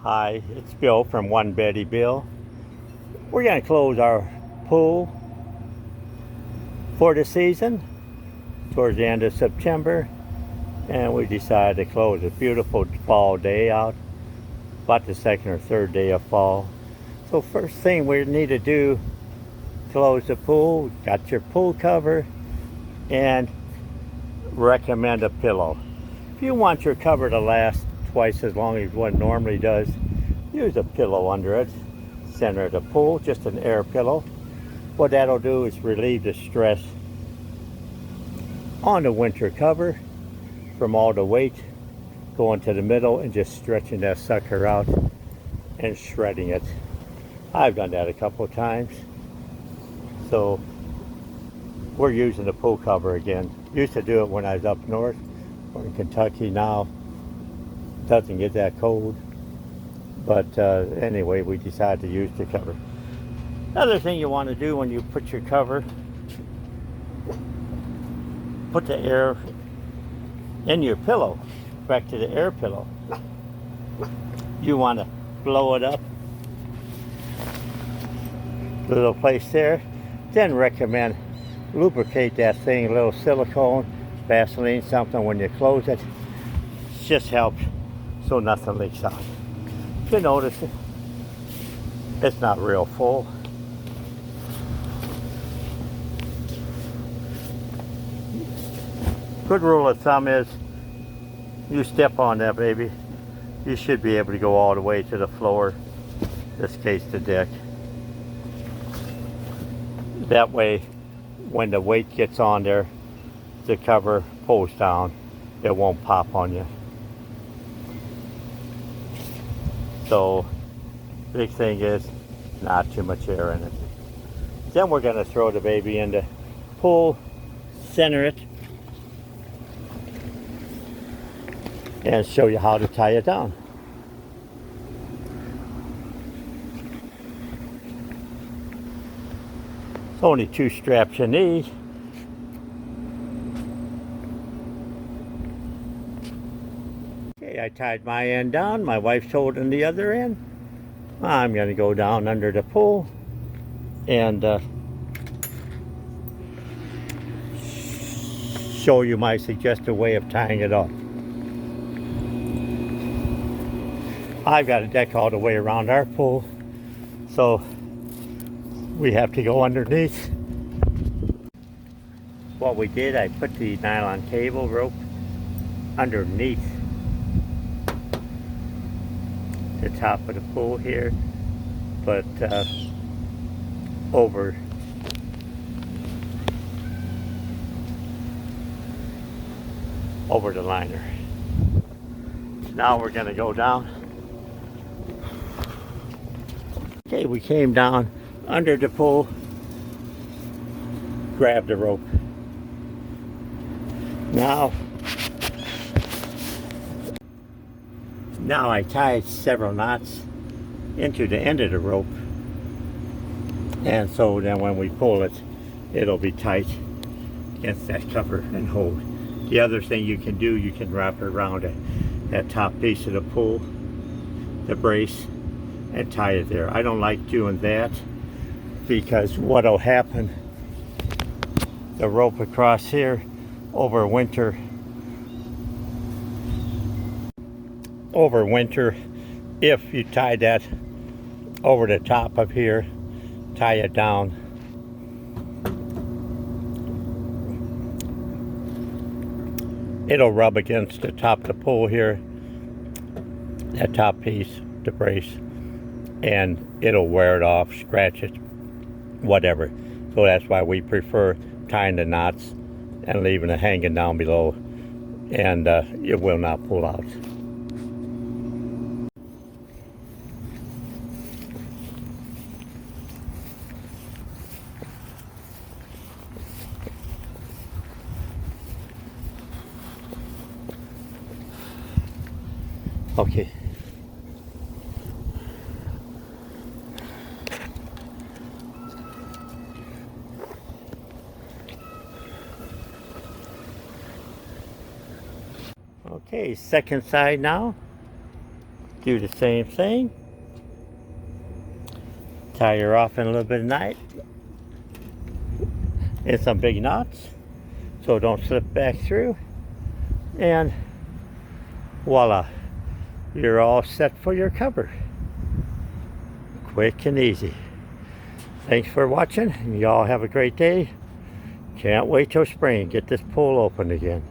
Hi, it's Bill from One Betty Bill. We're going to close our pool for the season towards the end of September, and we decided to close a beautiful fall day out, about the second or third day of fall. So first thing we need to do, close the pool, got your pool cover, and recommend a pillow. If you want your cover to last twice as long as what it normally does, use a pillow under it. Center of the pool, just an air pillow. What that'll do is relieve the stress on the winter cover from all the weight going to the middle and just stretching that sucker out and shredding it. I've done that a couple of times. So we're using the pool cover again. Used to do it when I was up north or in Kentucky. Now it doesn't get that cold. But anyway, we decided to use the cover. Another thing you want to do when you put your cover, put the air in your pillow, back to the air pillow. You want to blow it up, little place there. Then recommend lubricate that thing, a little silicone, Vaseline, something when you close it. It just helps so nothing leaks out. If you notice it, it's not real full. Good rule of thumb is you step on that baby, you should be able to go all the way to the floor, in this case the deck. That way when the weight gets on there, the cover pulls down, it won't pop on you. So big thing is not too much air in it. Then we're going to throw the baby in the pool, center it, and show you how to tie it down. It's only 2 straps you need. Okay, I tied my end down. My wife's holding the other end. I'm going to go down under the pool and show you my suggested way of tying it up. I've got a deck all the way around our pool, so we have to go underneath. What we did, I put the nylon cable rope underneath the top of the pool here, but over the liner. Now we're going to go down. Okay, we came down under the pool, grabbed the rope. Now I tied several knots into the end of the rope, and so then when we pull it, it'll be tight against that cover and hold. The other thing you can do, you can wrap it around that top piece of the pool, the brace, and tie it there. I don't like doing that because what'll happen, the rope across here over winter, if you tie that over the top of here, tie it down, it'll rub against the top of the pool here, that top piece, the brace, and it'll wear it off, scratch it, whatever. So that's why we prefer tying the knots and leaving it hanging down below, and it will not pull out. Okay. Okay, second side now. Do the same thing. Tie her off in a little bit of knot and some big knots so it don't slip back through. And voila, you're all set for your cover. Quick and easy. Thanks for watching. Y'all have a great day. Can't wait till spring. Get this pool open again.